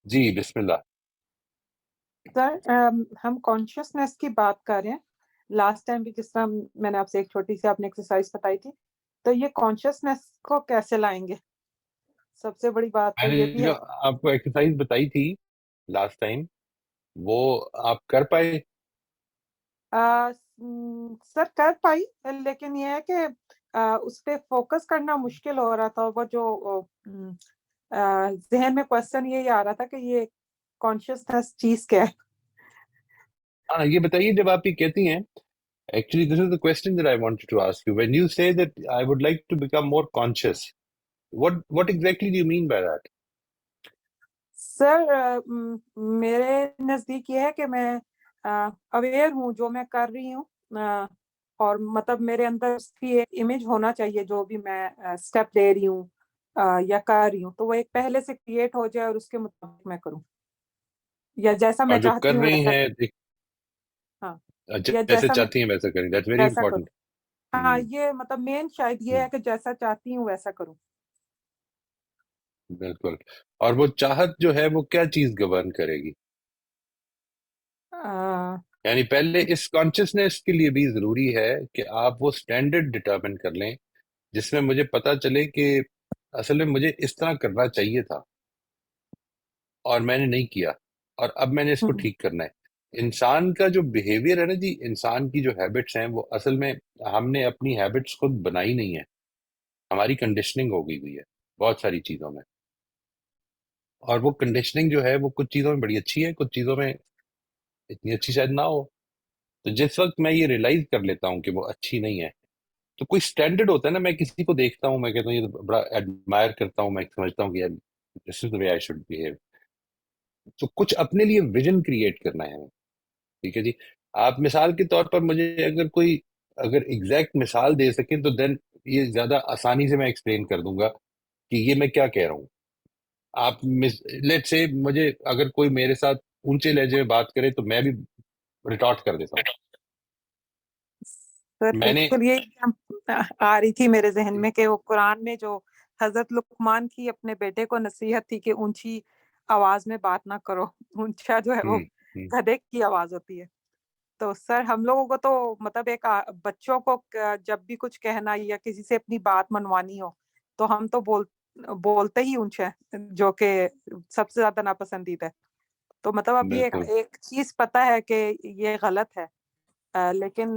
जी, बिस्मिल्लाह। Sir, हम consciousness की बात कर रहे हैं। लास्ट टाइम भी जिस तरह मैंने आपसे एक छोटी सी आपने एक्सरसाइज बताई थी, तो ये कॉन्शियसनेस को कैसे लाएंगे? सबसे बड़ी बात तो ये मैंने भी जो है। आपको एक्सरसाइज बताई थी लास्ट टाइम, वो आप कर पाए? सर कर पाई, लेकिन ये है कि उस पे फोकस करना मुश्किल हो रहा था। वो जो जहन में क्वेश्चन ये आ रहा था कि ये कॉन्शियसनेस चीज क्या है। हाँ, ये बताइए, जब आप ये कहती हैं, actually this is the question that I wanted to ask you, when you say that I would like to become more conscious, what exactly do you mean by that? Sir, मेरे नजदीक ये है कि मैं अवेयर हूँ जो मैं कर रही हूँ। और मतलब मेरे अंदर उसकी एक इमेज होना चाहिए, जो भी मैं स्टेप ले रही हूँ या कर रही हूँ, तो वो एक पहले से क्रिएट हो जाए और उसके मुताबिक मैं करूँ, या जैसा मैं और जो चाहती कर हूँ रही वैसा। हैं हाँ, या जैसे जैसा मैं चाहती हैं वैसा करें, दैट्स वेरी वैसा करूँ। इंपॉर्टेंट। हाँ, हम्म। ये मतलब मेन शायद ये हम्म, है कि जैसा चाहती हूँ वैसा करूँ। बिल्कुल। और वो चाहत जो है, वो क्या चीज गवर्न करेगी? अ, यानी पहले इस कॉन्शियसनेस के लिए भी जरूरी है कि आप वो स्टैंडर्ड डिटरमिन कर लें, जिसमें मुझे पता चले कि असल में मुझे इस तरह करना चाहिए था और मैंने नहीं किया, और अब मैंने इसको हम्म, ठीक करना है। इंसान का जो बिहेवियर है ना जी, इंसान की जो हैबिट्स हैं, वो असल में हमने अपनी हैबिट्स खुद बनाई नहीं है, हमारी कंडीशनिंग हो गई हुई है बहुत सारी चीजों में। और वो कंडीशनिंग जो है, वो कुछ चीजों में बड़ी अच्छी है, कुछ चीजों में इतनी अच्छी शायद ना हो। तो जिस वक्त मैं ये रियलाइज कर लेता हूँ कि वो अच्छी नहीं है, तो कोई स्टैंडर्ड होता है ना, मैं किसी को देखता हूँ, मैं कहता हूँ ये तो बड़ा एडमायर करता हूँ, मैं समझता हूँ कि यार this is the way I should behave. तो कुछ अपने लिए विजन क्रिएट करना है हमें। ठीक है जी। आप मिसाल के तौर पर मुझे अगर एग्जैक्ट मिसाल दे सकें, तो देन ये ज्यादा आसानी से मैं एक्सप्लेन कर दूंगा कि ये मैं क्या कह रहा हूँ। आप लेट से मुझे अगर कोई मेरे साथ ऊंचे लहजे में बात करे, तो मैं भी रिटॉर्ट कर देता हूँ। सर मैंने बिल्कुल ये आ रही थी मेरे जहन में कि वो कुरान में जो हजरत लुकमान की अपने बेटे को नसीहत थी कि ऊंची आवाज में बात ना करो। ऊंचा जो है वो हम्म। हम्म। गधे की आवाज होती है। तो सर हम लोगों को तो मतलब एक बच्चों को जब भी कुछ कहना या किसी से अपनी बात मनवानी हो, तो हम तो बोलते ही ऊंचे हैं, जो कि सबसे ज्यादा नापसंदीदा है। तो मतलब अब ये बिल्कुल। एक चीज पता है कि ये गलत है, लेकिन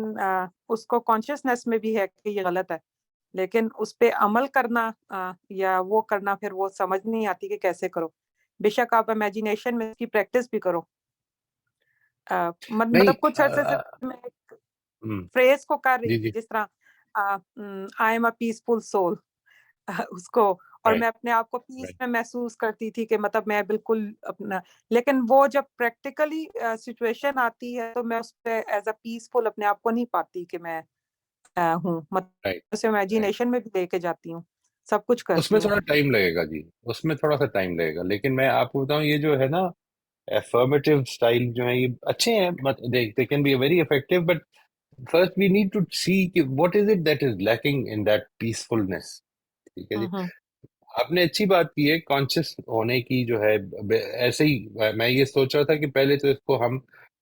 उसको कॉन्शियसनेस में भी है कि ये गलत है, लेकिन उस पे अमल करना या वो करना, फिर वो समझ नहीं आती कि कैसे करो। बेशक आप इमेजिनेशन में इसकी प्रैक्टिस भी करो। नहीं। मतलब कुछ अरसे से मैं एक हम्म। फ्रेज को कर रही जी थी, जी। जिस तरह I am a peaceful soul, उसको। और मैं राइट। अपने आप को पीस राइट। में महसूस करती थी कि मतलब मैं बिल्कुल अपना। लेकिन वो जब प्रैक्टिकली सिचुएशन आती है, तो मैं उस पे एज अ पीसफुल अपने आप को नहीं पाती कि मैं हूँ। मतलब राइट। उसे राइट। इमेजिनेशन में भी लेके जाती हूँ, सब कुछ करती उसमें हूँ। थोड़ा टाइम लगेगा जी, उसमें थोड़ा सा टाइम लगेगा, लेकिन मैं आपको बताऊं, ये जो है ना, एफर्मेटिव स्टाइल जो है, ये अच्छे हैं, but they can be very effective, but first we need to see कि what is it that is lacking in that peacefulness. ठीक है जी। हम्म, आपने अच्छी बात की है कॉन्शियस होने की, जो है ऐसे ही मैं ये सोच रहा था कि पहले तो इसको हम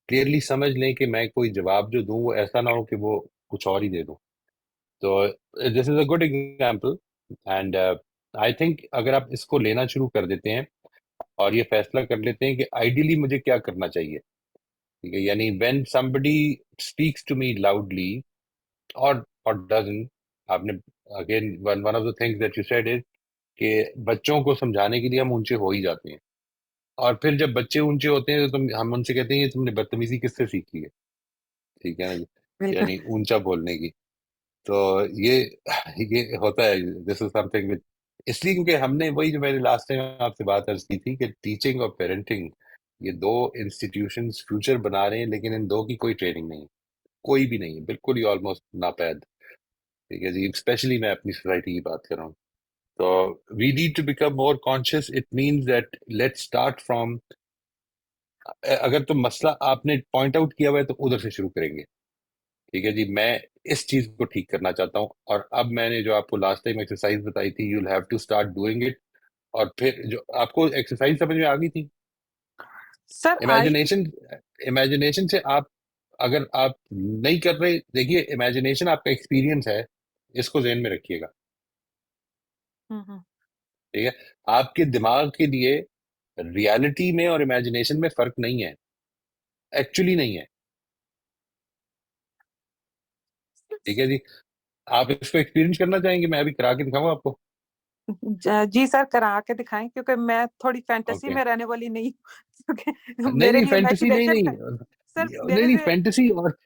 क्लियरली समझ लें कि मैं कोई जवाब जो दूं, वो ऐसा ना हो कि वो कुछ और ही दे दूं। तो this is a good example. And I think अगर आप इसको लेना शुरू कर देते हैं और ये फैसला कर लेते हैं कि आइडियली मुझे क्या करना चाहिए, ठीक है, यानी when somebody speaks to me loudly और डजंट, आपने again one one of the things that you said is कि बच्चों को समझाने के लिए हम ऊंचे हो ही जाते हैं, और फिर जब बच्चे ऊंचे होते हैं, तो हम उनसे कहते हैं ये तुमने बदतमीजी किससे सीखी है? ठीक है ना जी? बिल्कुल। यानी ऊंचा बोलने की। तो ये ये होता है, दिस इज समथिंग, इसलिए क्योंकि हमने वही, जो मैंने लास्ट टाइम आपसे बात अर्ज की थी, कि टीचिंग और पेरेंटिंग, ये दो इंस्टीट्यूशंस फ्यूचर बना रहे हैं, लेकिन इन दो की कोई ट्रेनिंग नहीं है, कोई भी नहीं है, बिल्कुल ही ऑलमोस्ट नापैद। ठीक है जी, स्पेशली मैं अपनी सोसाइटी की बात कर रहा हूँ। तो we need to become more conscious, it means that let's start from, अगर तो मसला आपने पॉइंट आउट किया हुआ है, तो उधर से शुरू करेंगे। ठीक है जी, मैं इस चीज को ठीक करना चाहता हूँ, और अब मैंने जो आपको लास्ट टाइम एक्सरसाइज बताई थी, you have to start doing it. और फिर जो आपको एक्सरसाइज समझ में आ गई थी? Sir I think imagination imagination से आप, अगर आप नहीं कर रहे, देखिए इमेजिनेशन आपका एक्सपीरियंस है, इसको ज़हन में रखिएगा। हम्म। ठीक है, आपके दिमाग के लिए रियलिटी में और इमेजिनेशन में फर्क नहीं है, एक्चुअली नहीं है। ठीक है जी, आप इसको एक्सपीरियंस करना चाहेंगे, मैं अभी करा के दिखाऊं आपको। जी सर, करा के दिखाएं, क्योंकि मैं थोड़ी फैंटेसी ओके, में रहने वाली नहीं हूँ। क्योंकि नहीं मेरे नहीं लिए फैंटेसी नहीं इमेजिनेशन नहीं में, सर नहीं मेरे नहीं लिए फैंटेसी और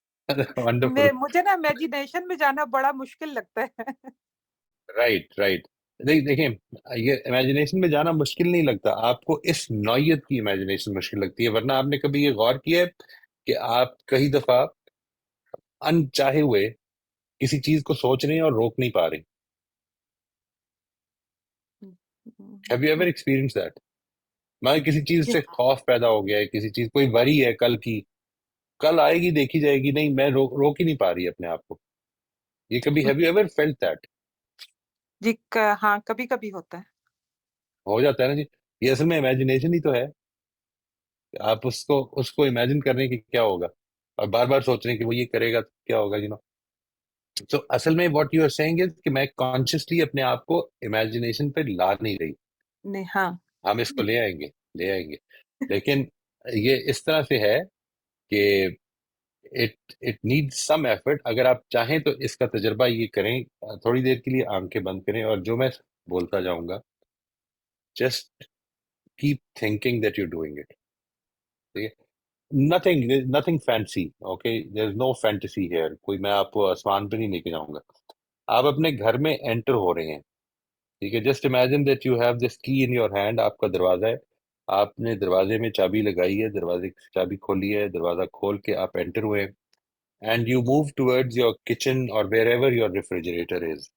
वंडरफुल। मुझे ना इमेजिनेशन में जाना बड़ा मुश्किल लगता है। राइट राइट, नहीं देखें, ये इमेजिनेशन में जाना मुश्किल नहीं लगता आपको, इस नौयत की इमेजिनेशन मुश्किल लगती है। वरना आपने कभी ये गौर किया है कि आप कई दफा अनचाहे हुए किसी चीज को सोच रहे हैं और रोक नहीं पा रहे? Have you ever experience that? मैं किसी चीज से खौफ पैदा हो गया है, किसी चीज, कोई वरी है कल की, कल आएगी देखी जाएगी, नहीं मैं रोक ही नहीं पा रही अपने आप को। ये कभी, have you ever felt that? जी हाँ, कभी कभी होता है। हो जाता है ना जी, ये असल में इमेजिनेशन ही तो है। आप उसको उसको इमेजिन कर रहे हैं कि क्या होगा, और बार बार सोच रहे हैं कि वो ये करेगा तो क्या होगा, यू नो। तो असल में what you are saying is कि मैं कॉन्शियसली अपने आप को इमेजिनेशन पे ला नहीं रही। नहीं, हाँ। हम इसको ले आएंगे, ले आएंगे, लेकिन ये इस तरह से है कि it it needs some effort. अगर आप चाहें तो इसका तजुर्बा ये करें, थोड़ी देर के लिए आंखें बंद करें और जो मैं बोलता जाऊंगा, just keep thinking that you doing it. ठीक है, nothing nothing fancy, okay, there is no fantasy here, कोई मैं आपको आसमान पे नहीं लेके जाऊंगा। आप अपने घर में एंटर हो रहे हैं, ठीक है, just imagine that you have this की इन योर हैंड, आपका दरवाजा है, आपने दरवाजे में चाबी लगाई है, दरवाजे की चाबी खोली है, दरवाजा खोल के आप एंटर हुए, and you move towards your kitchen और wherever your refrigerator is.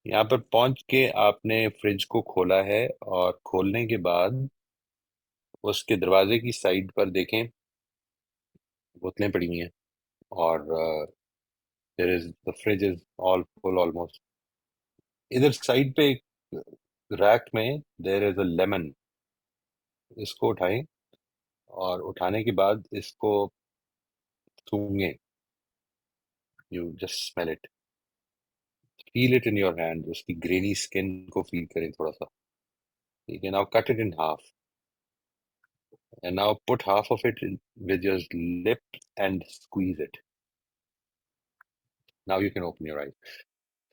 यहाँ पर पहुंच के आपने फ्रिज को खोला है, और खोलने के बाद उसके दरवाजे की साइड पर देखें, बोतलें पड़ी हुई हैं, और there is, the fridge is all full almost. इधर साइड पे एक रैक में देयर इज अ लेमन, इसको उठाएं, और उठाने के बाद इसको सूंघें, you just smell it, feel it in your hand, उसकी ग्रेनी स्किन को फील करें थोड़ा सा। ठीक है, now cut it in half, and now put half of it with your lip and squeeze it. Now you can open your eyes.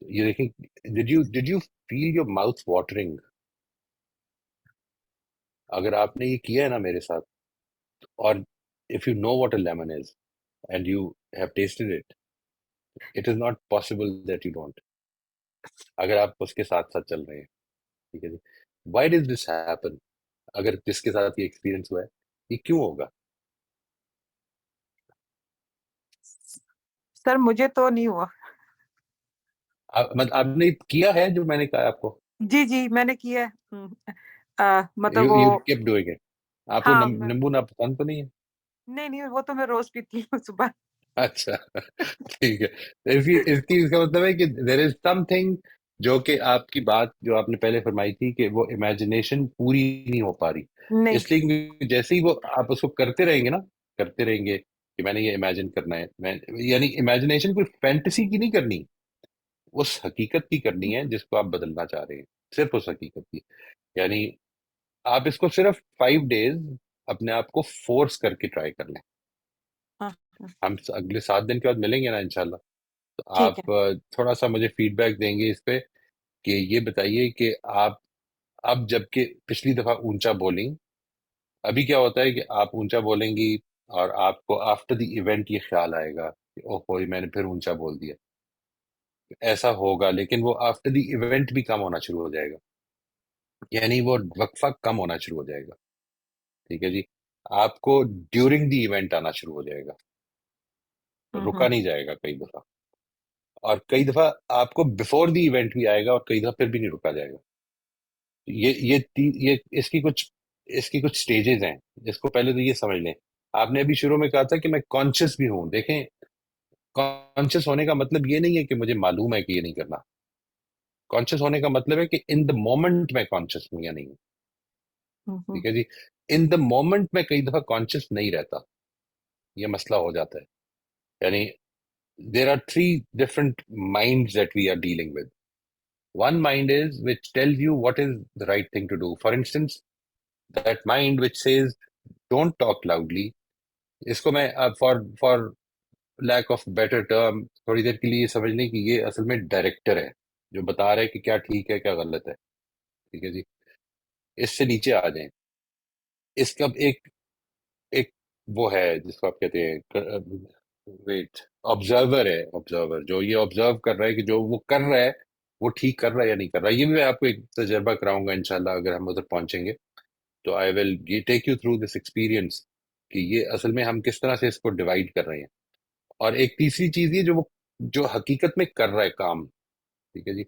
You thinking, did you feel your mouth watering? अगर आपने ये किया है ना मेरे साथ, और if you know what a lemon is and you have tasted it, it is not possible that you don't, अगर आप उसके साथ साथ चल रहे हैं। ठीक है जी, why did this happen? अगर जिसके साथ ये एक्सपीरियंस हुआ है, ये क्यों होगा? सर मुझे तो नहीं हुआ। मतलब आपने किया है जो मैंने कहा आपको? जी जी, मैंने किया है। मतलब यू वो, यू kept doing it? आपको हाँ नींबू ना पसंद तो नहीं है? नहीं नहीं, वो तो मैं रोज पीती हूँ सुबह। अच्छा, ठीक है, तो इसकी इसकी इसका मतलब है कि देर इज समथिंग, जो कि आपकी बात जो आपने पहले फरमाई थी कि वो इमेजिनेशन पूरी नहीं हो पा रही, नहीं। इसलिए कि जैसे ही वो आप उसको करते रहेंगे ना, करते रहेंगे कि मैंने ये इमेजिन करना है, मैं, यानी इमेजिनेशन कोई फैंटेसी की नहीं करनी, उस हकीकत की करनी है जिसको आप बदलना चाह रहे हैं, सिर्फ उस हकीकत की। यानी आप इसको सिर्फ 5 डेज अपने आप को फोर्स करके ट्राई कर लें। हाँ हाँ, हम अगले 7 दिन के बाद मिलेंगे ना इंशाल्लाह, तो ठीक है। आप थोड़ा सा मुझे फीडबैक देंगे इस पे, कि ये बताइए कि आप, अब जबकि पिछली दफा ऊंचा बोली, अभी क्या होता है कि आप ऊंचा बोलेंगी और आपको आफ्टर द इवेंट ये ख्याल आएगा कि ओहो ये मैंने फिर ऊंचा बोल दिया। ऐसा होगा, लेकिन वो आफ्टर द इवेंट भी कम होना शुरू हो जाएगा, यानी वो वक्फा कम होना शुरू हो जाएगा। ठीक है जी, आपको ड्यूरिंग द इवेंट आना शुरू हो जाएगा, रुका हम्म। नहीं जाएगा कई दफा, और कई दफा आपको बिफोर द इवेंट भी आएगा, और कई दफा फिर भी नहीं रुका जाएगा। ये इसकी कुछ स्टेजेस हैं, इसको पहले तो ये समझ लें। आपने अभी शुरू में कहा था कि मैं कॉन्शियस भी हूं, देखें, कॉन्शियस होने का मतलब ये नहीं है कि मुझे मालूम है कि ये नहीं करना। कॉन्शियस होने का मतलब है कि इन द मोमेंट मैं कॉन्शियस हूं या नहीं हूं। हम्म। ठीक है जी, इन द मोमेंट में कई दफा कॉन्शियस नहीं रहता, ये मसला हो जाता है। यानी there are three different minds that we are dealing with. One mind is which tells you what is the right thing to do. For instance, that mind which says don't talk loudly, इसको मैं for lack of better term थोड़ी देर के लिए समझ लें कि ये असल में डायरेक्टर है जो बता रहा है कि क्या ठीक है क्या गलत है। ठीक है जी, इससे नीचे आ जाएं। इसका एक एक वो है जिसको आप कहते हैं, वेट, ऑब्जर्वर है। ऑब्जर्वर जो ये ऑब्जर्व कर रहा है कि जो वो कर रहा है वो ठीक कर रहा है या नहीं कर रहा है। ये भी मैं आपको एक तजर्बा कराऊंगा इंशाल्लाह अगर हम उधर पहुंचेंगे। तो I will take you through this experience कि ये असल में हम किस तरह से इसको डिवाइड कर रहे हैं। और एक तीसरी चीज ये जो वो जो हकीकत में कर रहा है काम। ठीक है जी,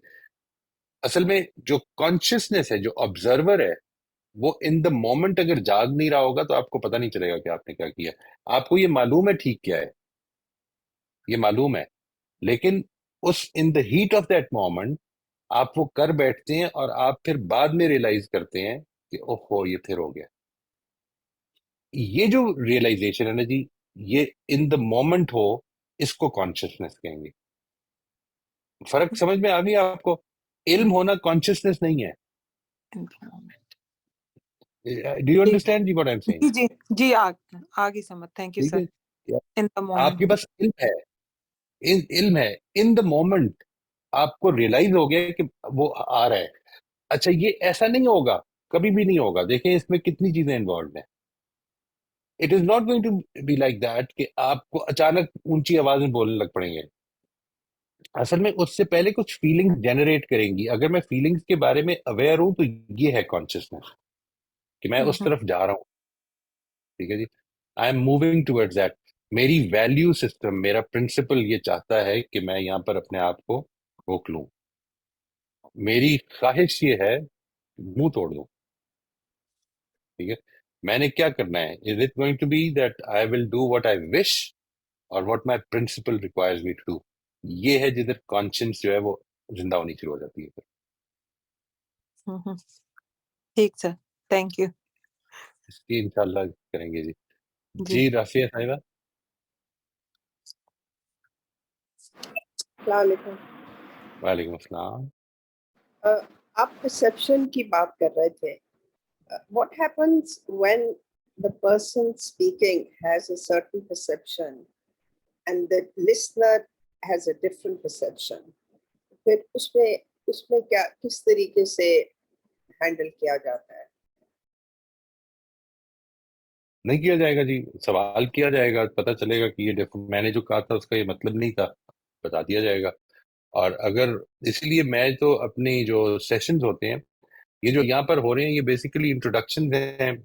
असल में जो कॉन्शियसनेस है, जो ऑब्जर्वर है, वो इन द मोमेंट अगर जाग नहीं रहा होगा तो आपको पता नहीं चलेगा कि आपने क्या किया। आपको ये मालूम है ठीक क्या है, ये मालूम है, लेकिन उस in the heat of that moment आप वो कर बैठते हैं और आप फिर बाद में रियलाइज करते हैं कि ओहो ये फिर हो गया। ये जो रियलाइजेशन है ना जी, ये इन द मोमेंट हो, इसको कॉन्शियसनेस कहेंगे। फर्क समझ में आ गया आपको? इल्म होना कॉन्शियसनेस नहीं है। डू यू जी, अंडरस्टैंड जी व्हाट आई एम सेइंग? जी, जी, जी, आगे समझ। थैंक यू ठीक सर। है, या इन द आपके मोमेंट। पास इल्म है, इल्म है, इन द मोमेंट आपको रियलाइज हो गया कि वो आ रहा है। अच्छा, ये ऐसा नहीं होगा, कभी भी नहीं होगा। देखें इसमें कितनी चीजें इन्वॉल्व हैं। It is not going to be like that कि आपको अचानक ऊंची आवाज में बोलने लग पड़ेंगे। असल में उससे पहले कुछ फीलिंग्स जनरेट करेंगी। अगर मैं फीलिंग्स के बारे में अवेयर हूं तो ये है कॉन्शियसनेस कि मैं उस तरफ जा रहा हूं। ठीक है जी, I am moving towards that. मेरी वैल्यू सिस्टम, मेरा प्रिंसिपल ये चाहता है कि मैं यहाँ पर अपने आप को रोक लूं। मेरी ख्वाहिश ये है मुंह तोड़ दूं। ठीक है, मैंने क्या करना है? Is it going to be that I will do what I wish और what my principle requires me to do? ये है जिधर कॉन्शियंस जो है वो जिंदा होनी शुरू हो जाती है फिर। ठीक सर। Thank you. इसकी इंशाल्लाह करेंगे जी। जी। जी राफिया साहिबा। अस्सलाम वालेकुम। वालेकुम अस्सलाम। अ, आप परसेप्शन की बात कर रहे थे। What happens when the person speaking has a certain perception and the listener has a different perception? फिर उसमें उसमें क्या किस तरीके से हैंडल किया जाता है? नहीं किया जाएगा जी, सवाल किया जाएगा, पता चलेगा कि ये देखो मैंने जो कहा था उसका ये मतलब नहीं था, बता दिया जाएगा। और अगर इसलिए मैं तो अपनी जो सेशंस होते हैं, ये जो यहाँ पर हो रहे हैं, ये बेसिकली इंट्रोडक्शन हैं।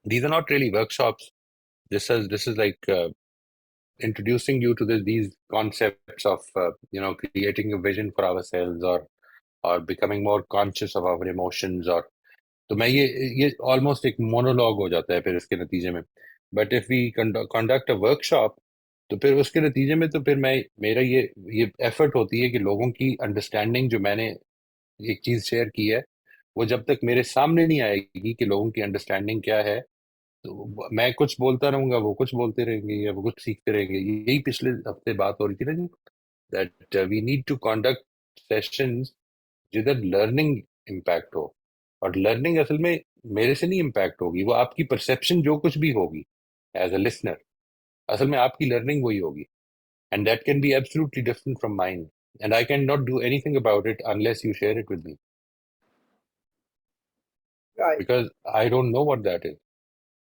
These are not really workshops. This is like introducing you to these concepts of creating a vision for ourselves, or becoming more conscious of our emotions, और तो मैं ये ऑलमोस्ट एक मोनोलॉग हो जाता है फिर इसके नतीजे में। But if we conduct a workshop, तो फिर उसके नतीजे में तो फिर मैं मेरा ये एफर्ट होती है कि लोगों की अंडरस्टैंडिंग, जो मैंने एक चीज शेयर की है, वो जब तक मेरे सामने नहीं आएगी कि लोगों की अंडरस्टैंडिंग क्या है, तो मैं कुछ बोलता रहूंगा, वो कुछ बोलते रहेंगे, या वो कुछ सीखते रहेंगे। यही पिछले हफ्ते बात हो रही थी ना जी, that we need to conduct sessions जिधर लर्निंग इम्पैक्ट हो। और लर्निंग असल में मेरे से नहीं इम्पैक्ट होगी, वो आपकी परसेप्शन जो कुछ भी होगी एज अ लिसनर, असल में आपकी लर्निंग वही होगी। And that can be absolutely different from mine, and I can not do anything about it unless you share it with me, Right. Because I don't know what that is.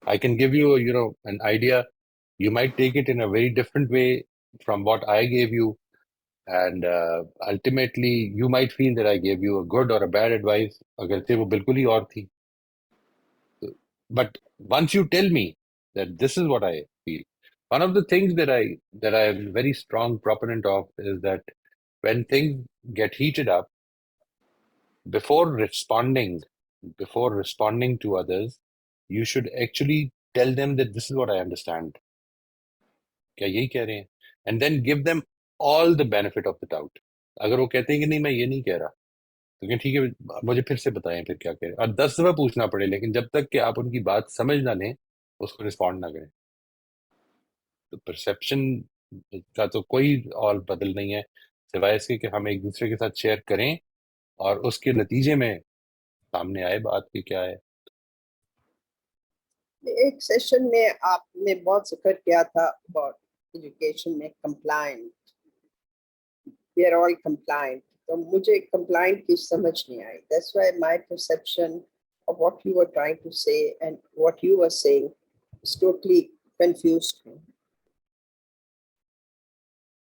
I can give you, an idea. You might take it in a very different way from what I gave you, and ultimately you might feel that I gave you a good or a bad advice. अगरचे वो बिल्कुल ही और थी। But once you tell me that this is what I feel, one of the things that I am very strong proponent of is that when things get heated up, before responding, before responding to others, you should actually tell them that this is what I understand. क्या यही कह रहे हैं? And then give them all the benefit of the doubt. अगर वो कहते हैं कि नहीं मैं ये नहीं कह रहा, तो क्या ठीक है, मुझे फिर से बताएं फिर क्या करें, और 10 दफा पूछना पड़े, लेकिन जब तक कि आप उनकी बात समझ ना लें उसको रिस्पॉन्ड ना करें। तो परसेप्शन का तो कोई और बदल नहीं है सिवाय इसके कि हम एक दूसरे के साथ शेयर करें और उसके नतीजे में सामने आए बात की क्या है। एक सेशन में आपने बहुत जिक्र किया था अबाउट एजुकेशन में compliant, we are all compliant. तो मुझे कंप्लायंट की समझ नहीं आई, that's why my perception of what you were trying to say and what you were saying is totally confused me.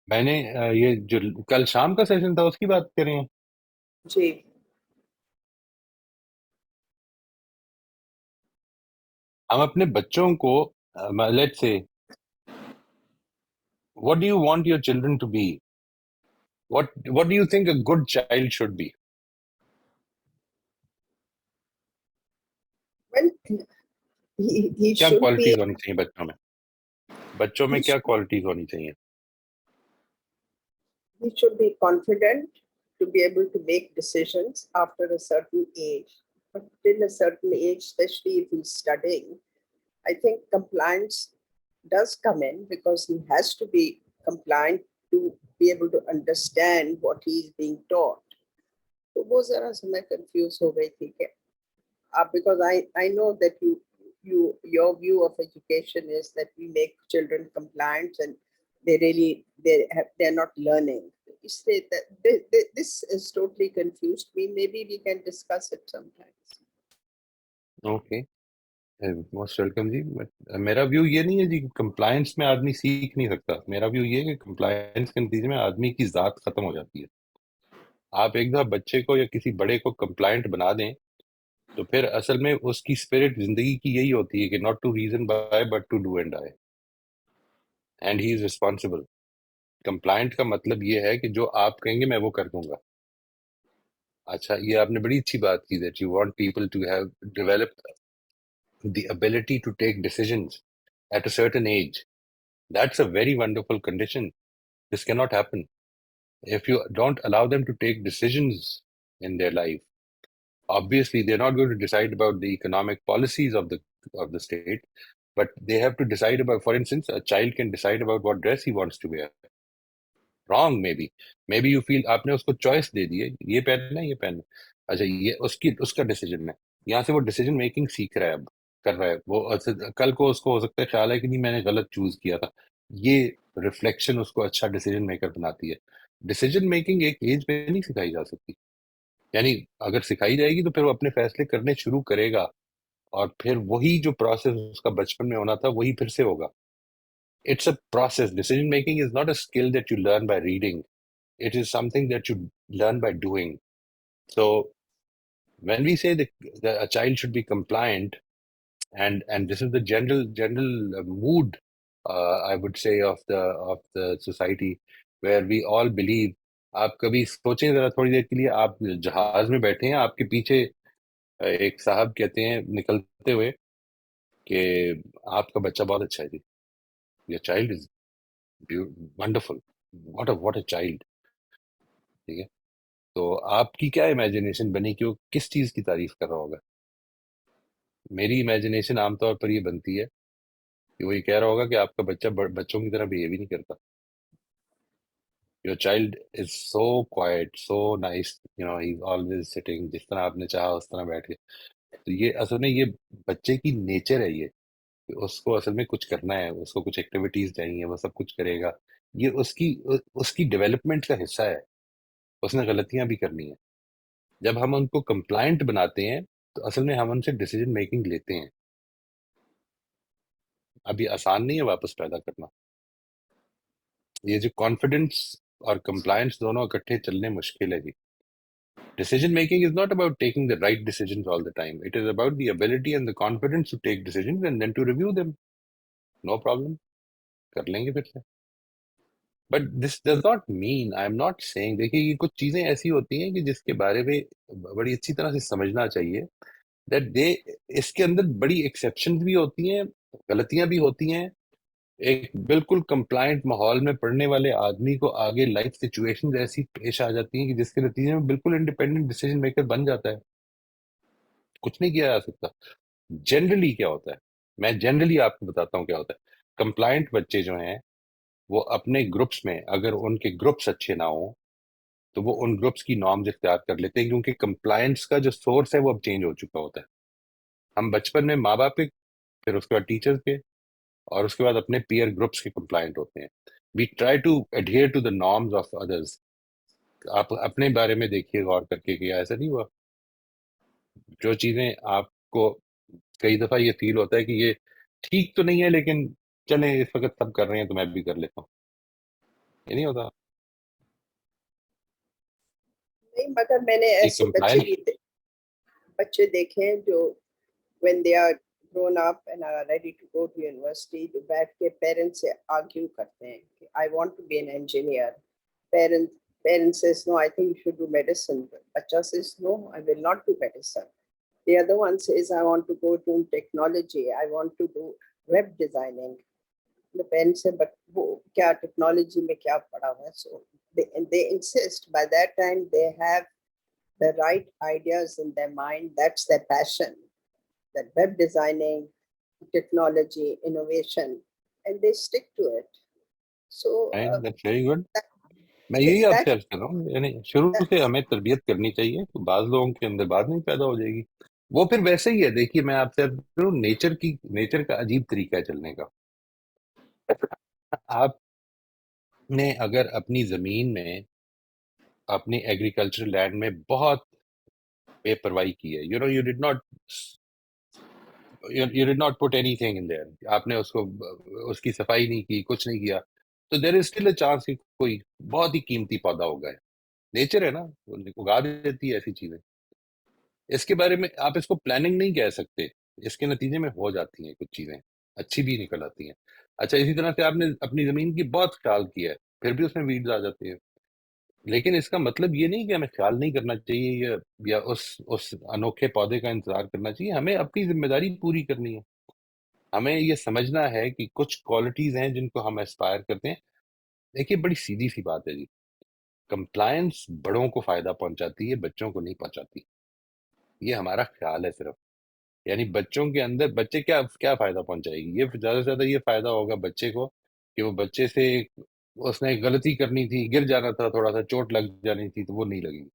मैंने ये जो कल शाम का सेशन था उसकी बात कर रहे हैं। जी, हम अपने बच्चों को, let's say, what do you want your children to be, what do you think a good child should be? well, he क्या should be क्वालिटीज होनी चाहिए बच्चों में? बच्चों में he क्या should, क्वालिटीज होनी चाहिए? he should be confident to be able to make decisions after a certain age. But till a certain age, especially if he's studying, I think compliance does come in because he has to be compliant to be able to understand what he is being taught. तो वो जरा से मैं confuse हो गई थी कि because I know that your view of education is that we make children compliant and they're not learning. इसलिए this is totally confused me. Maybe we can discuss it sometimes. Okay, most welcome जी। मेरा व्यू ये नहीं है जी compliance में आदमी सीख नहीं सकता। मेरा व्यू ये है कि कंप्लायंस के नतीजे में आदमी की जात खत्म हो जाती है। आप एक दफा बच्चे को या किसी बड़े को कंप्लायंट बना दें तो फिर असल में उसकी स्पिरिट जिंदगी की यही होती है कि not to reason why but to do and die, and he is responsible. Compliant का मतलब ये है कि जो आप कहेंगे मैं वो कर दूंगा। अच्छा, ये आपने बड़ी अच्छी बात की, that you want people to have develop the ability to take decisions at a certain age. That's a very wonderful condition. This can not happen if you don't allow them to take decisions in their life. Obviously they're not going to decide about the economic policies of the state, but they have to decide about, for instance, a child can decide about what dress he wants to wear. Wrong, maybe you feel आपने उसको choice दे दी है, ये पहनना है ये पहनना है। अच्छा, ये उसकी उसका डिसीजन है। यहाँ से वो डिसीजन मेकिंग सीख रहा है, अब कर रहा है वो। कल को उसको हो सकता है ख्याल है कि नहीं मैंने गलत चूज किया था। ये रिफ्लेक्शन उसको अच्छा डिसीजन मेकर बनाती है। डिसीजन मेकिंग एक एज पे नहीं सिखाई जा सकती। यानी अगर सिखाई जाएगी तो फिर वो अपने फैसले करने शुरू करेगा, और फिर वही जो प्रोसेस उसका बचपन में होना था वही फिर से होगा। It's a process. Decision making is not a skill that you learn by reading, it is something that you learn by doing. So when we say that a child should be compliant, and this is the general mood, I would say, of the society, where we all believe, आप कभी सोचें जरा थोड़ी देर के लिए, आप जहाज में बैठे हैं, आपके पीछे एक साहब कहते हैं निकलते हुए कि आपका बच्चा बहुत अच्छा है जी, your child is wonderful, what a child. ठीक है, तो आपकी क्या इमेजिनेशन बनी कि वो किस चीज की तारीफ कर रहा होगा? मेरी इमेजिनेशन आमतौर पर ये बनती है कि वो ये कह रहा होगा कि आपका बच्चा बच्चों की तरह बिहेव ही नहीं करता। Your child is so quite, so nice, he always sitting, जिस तरह आपने चाहा उस तरह बैठ के। तो ये असल में ये बच्चे की नेचर है, ये कि उसको असल में कुछ करना है, उसको कुछ एक्टिविटीज चाहिए, वो सब कुछ करेगा। ये उसकी उसकी डेवलपमेंट का हिस्सा है। उसने गलतियां भी करनी है। जब हम उनको कंप्लायंट बनाते हैं तो असल में हम उनसे डिसीजन मेकिंग लेते हैं। अभी आसान नहीं है वापस पैदा करना। ये जो कॉन्फिडेंस और कंप्लायंस दोनों इकट्ठे चलने मुश्किल है जी। Decision making is not about taking the right decision all the time, it is about the ability and the confidence to take decision and then to review them. No problem, कर लेंगे फिर से। But this does not mean, I am not saying, देखिए ये कुछ चीजें ऐसी होती हैं कि जिसके बारे में बड़ी अच्छी तरह से समझना चाहिए, दैट दे, इसके अंदर बड़ी एक्सेप्शंस भी होती हैं, गलतियां भी होती हैं, एक बिल्कुल कंप्लायंट माहौल में पढ़ने वाले आदमी को आगे लाइफ सिचुएशंस ऐसी पेश आ जाती हैं कि जिसके नतीजे में बिल्कुल इंडिपेंडेंट डिसीजन मेकर बन जाता है। कुछ नहीं किया जा सकता। जनरली क्या होता है, मैं जनरली आपको बताता हूँ क्या होता है। कंप्लायंट बच्चे जो हैं वो अपने ग्रुप्स में, अगर उनके ग्रुप्स अच्छे ना हो तो वो उन ग्रुप्स की नॉर्म्स इख्तियार कर लेते हैं, क्योंकि कंप्लायंस का जो सोर्स है वो अब चेंज हो चुका होता है। हम बचपन में माँ बाप के, फिर उसके बाद टीचर्स के, और उसके बाद अपने पीयर ग्रुप्स के कंप्लायंट होते हैं। We try to adhere to the norms of others. आप अपने बारे में देखिए गौर करके कि ऐसा नहीं हुआ। जो चीजें आपको कई दफा ये फील होता है कि ये ठीक तो नहीं है, लेकिन चलें इस वक्त सब कर रहे हैं तो मैं भी कर लेता हूँ, ये नहीं होता। नहीं, मगर मैंने एक ऐसे कंप्लायंस, बच्चे देखे हैं जो when they are grown up and are ready to go to university, जो बैठ के पेरेंट्स से आर्ग्यू करते हैं कि I want to be an engineer. Parent parent says no, I think you should do medicine. बच्चा says no, I will not do medicine. The other one says I want to go to technology. I want to do web designing. The parents say but वो क्या technology में क्या पढ़ा हुआ है? So they insist. By that time they have the right ideas in their mind. That's their passion, that web designing, technology, innovation, and they stick to it. So that's very good. that, मैं यही आपसे that, अर्ज कर रहा हूँ, यानी शुरू that से हमें तरबियत करनी चाहिए, तो बाज लोगों के अंदर बात नहीं पैदा हो जाएगी। वो फिर वैसे ही है। देखिए मैं आपसे अर्ज कर रहा हूँ, नेचर का अजीब तरीका है चलने का। आपने अगर अपनी जमीन में, अपनी एग्रीकल्चर लैंड में बहुत बेपरवाही की है, you did not put anything in their, आपने उसको उसकी सफाई नहीं की, कुछ नहीं किया, तो there is still a chance कि कोई बहुत ही कीमती पौधा होगा। नेचर है ना, वो उगा देती है ऐसी चीजें। इसके बारे में आप इसको प्लानिंग नहीं कह सकते, इसके नतीजे में हो जाती हैं कुछ चीजें, अच्छी भी निकल आती हैं। अच्छा, इसी तरह से आपने अपनी जमीन की बहुत ख्याल किया है, फिर भी उसमें वीड्स आ जाती है। लेकिन इसका मतलब ये नहीं कि हमें ख्याल नहीं करना चाहिए, या उस अनोखे पौधे का इंतजार करना चाहिए। हमें अपनी जिम्मेदारी पूरी करनी है। हमें ये समझना है कि कुछ क्वालिटीज हैं जिनको हम एस्पायर करते हैं। देखिए बड़ी सीधी सी बात है जी, कंप्लायंस बड़ों को फायदा पहुंचाती है, बच्चों को नहीं पहुंचाती। ये हमारा ख्याल है सिर्फ। यानी बच्चों के अंदर, बच्चे क्या क्या फायदा पहुंचाएगी, ये ज्यादा से ज्यादा ये फायदा होगा बच्चे को कि वो बच्चे से उसने एक गलती करनी थी, गिर जाना था, थोड़ा सा चोट लग जानी थी, तो वो नहीं लगेगी।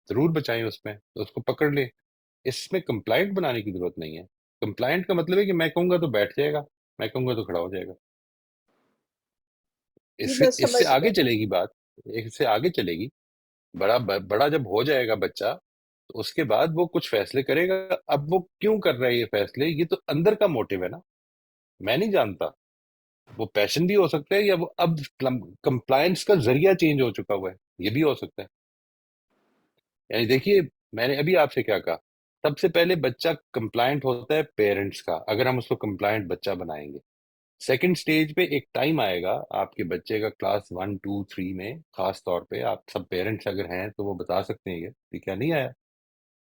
जरूर बचाएं उसमें, तो उसको पकड़ ले। इसमें कंप्लाइंट बनाने की जरूरत नहीं है। कंप्लाइंट का मतलब है कि मैं कहूंगा तो बैठ जाएगा, मैं कहूंगा तो खड़ा हो जाएगा। जी इससे मैं इससे समझ आगे गई। चलेगी बात, इससे आगे चलेगी। बड़ा जब हो जाएगा बच्चा, तो उसके बाद वो कुछ फैसले करेगा। अब वो क्यों कर रहा है ये फैसले, ये तो अंदर का मोटिव है ना, मैं नहीं जानता। वो पैशन भी हो सकता है, या वो अब कंप्लायंस का जरिया चेंज हो चुका हुआ है, ये भी हो सकता है। यानी देखिए, मैंने अभी आपसे क्या कहा, सबसे पहले बच्चा कंप्लायंट होता है पेरेंट्स का, अगर हम उसको कंप्लायंट बच्चा बनाएंगे। सेकंड स्टेज पे एक टाइम आएगा आपके बच्चे का, क्लास 1 2 3 में खास तौर पे, आप सब पेरेंट्स अगर हैं तो वो बता सकते हैं ये कि क्या नहीं आया,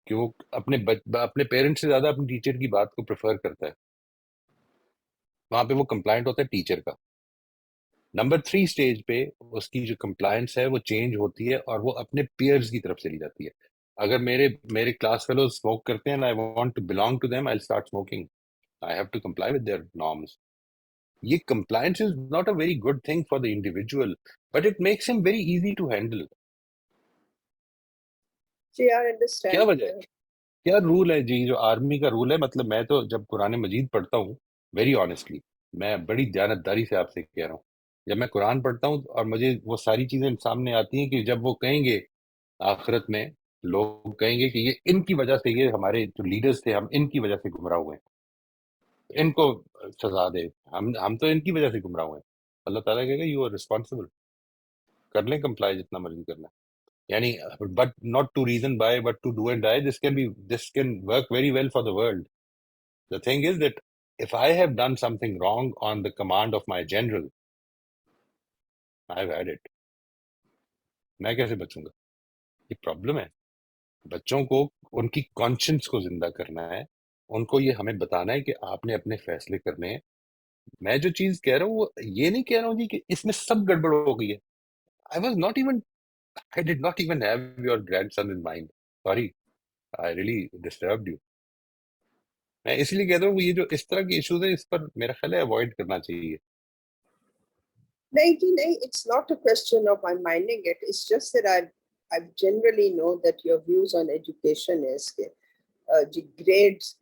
कि वो अपने पेरेंट्स से ज्यादा अपने टीचर की बात को प्रेफर करता है। वहां पे वो कंप्लायंट होता है टीचर का। नंबर 3 स्टेज पे उसकी जो कंप्लायंस है वो चेंज होती है, और वो अपने पियर्स की तरफ चली जाती है। अगर मेरे मेरे क्लास फेलो स्मोक करते हैं, I want to belong to them, I start smoking, I have to comply with their norms. ये compliance is not a very good thing for the individual, but it makes him very easy to handle. जी I क्या understand. वजह है, क्या rule है जी, जो army का rule है। मतलब मैं तो जब कुरान मजीद पढ़ता हूँ, वेरी ऑनेस्टली, मैं बड़ी दयानतदारी से आपसे कह रहा हूँ, जब मैं कुरान पढ़ता हूँ और मुझे वो सारी चीजें सामने आती हैं कि जब वो कहेंगे आखिरत में, लोग कहेंगे कि ये इनकी वजह से, ये हमारे जो लीडर्स थे, हम इनकी वजह से गुमराह हुए हैं, इनको सजा दे, हम तो इनकी वजह से गुमराह हुए हैं। अल्लाह ताला कहेगा यू आर रिस्पॉन्सिबल, कर लें कंप्लाई जितना मर्जी करना है। यानी but not to reason why, but to do and die, this can work very well for the world. The thing is that if I have done something wrong on the command of my general, I've had it, मैं कैसे बचूंगा? ये problem है। बच्चों को उनकी conscience को जिंदा करना है, उनको ये हमें बताना है कि आपने अपने फैसले करने हैं। मैं जो चीज कह रहा हूँ वो ये नहीं कह रहा हूँ जी कि इसमें सब गड़बड़ हो गई है। I was not even I did not even have your grandson in mind. Sorry, I really disturbed you. मैं इसलिए कह रहा हूँ ये जो इस तरह के इश्यूज है इस पर मेरा ख्याल है अवॉइड करना चाहिए। नहीं, it's not a question of I'm minding it. It's just that I generally know that your views on education is ji grades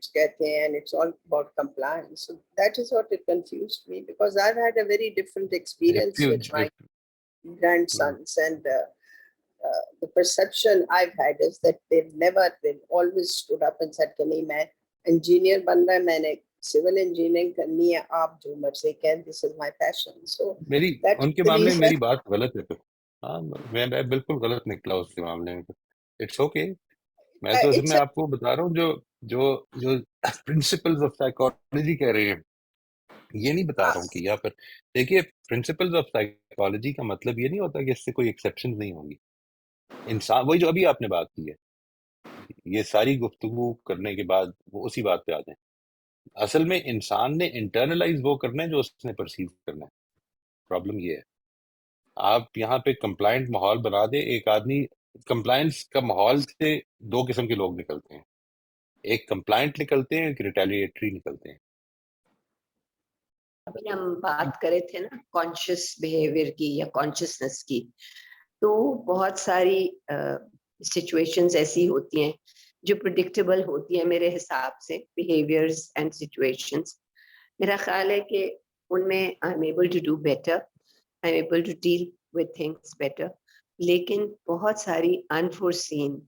कहते हैं, and it's all about compliance. So that is what it confused me, because I've had a very different experience with my grandsons, and the perception I've had is that they've always stood up and said कि नहीं, मैं engineer बनना है, मैंने civil engineering करनी है, आप जो मर्जी कहें, this is my passion. So मेरी that's उनके the मामले में reason. मेरी बात गलत है तो हाँ, मैं बिल्कुल गलत निकला उसके मामले में। It's okay. मैं तो It's इसमें आपको बता रहा हूँ जो जो जो प्रिंसिपल्स ऑफ साइकोलॉजी कह रहे हैं, ये नहीं बता रहा हूँ कि यहाँ पर देखिए प्रिंसिपल्स ऑफ साइकोलॉजी का मतलब ये नहीं होता कि इससे कोई एक्सेप्शन नहीं होंगी। इंसान वही जो अभी आपने बात की है, ये सारी गुफ्तगू करने के बाद वो उसी बात पे आते हैं। असल में इंसान ने इंटरनलाइज वो करना है जो उसने परसीव करना है। प्रॉब्लम ये है, आप यहाँ पे कंप्लायंट माहौल बना दे, एक आदमी कंप्लायंस का माहौल से दो किस्म के लोग निकलते हैं, एक कंप्लायंट निकलते हैं, एक रिटेलिएटरी निकलते हैं। अभी हम बात करे थे ना कॉन्शियस बिहेवियर की या कॉन्शियसनेस की, तो बहुत सारी सिचुएशंस ऐसी होती हैं जो प्रिडिक्टेबल होती है मेरे हिसाब से, बिहेवियर्स एंड सिचुएशंस। मेरा ख्याल है कि उनमें I am able to do better, I am able to deal with things better, लेकिन बहुत सारी अनफोर्सीन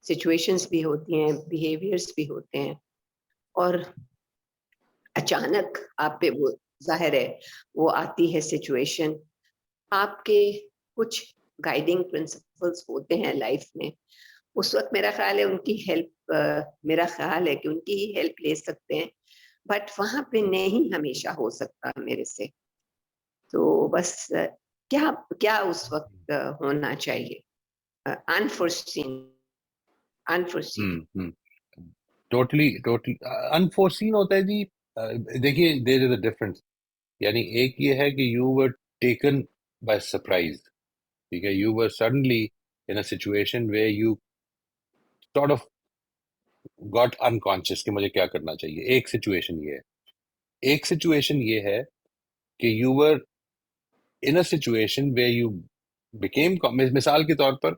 सिचुएशंस भी होती हैं, बिहेवियर्स भी होते हैं, और अचानक आप पे वो जाहिर है वो आती है सिचुएशन। आपके कुछ गाइडिंग प्रिंसिपल्स होते हैं लाइफ में, उस वक्त मेरा ख्याल है उनकी हेल्प, मेरा ख्याल है कि उनकी ही हेल्प ले सकते हैं, बट वहां पे नहीं हमेशा हो सकता मेरे से। तो बस क्या क्या उस वक्त होना चाहिए, unforeseen unforeseen. Totally totally unforeseen होता है जी। देखिए देयर इज अ डिफरेंस। यानी एक ये है कि you were taken by surprise, ठीक है, you were suddenly in a situation where you sort of got unconscious कि मुझे क्या करना चाहिए। एक सिचुएशन ये है। एक सिचुएशन ये है कि you were in a situation where you became, मिसाल के तौर पर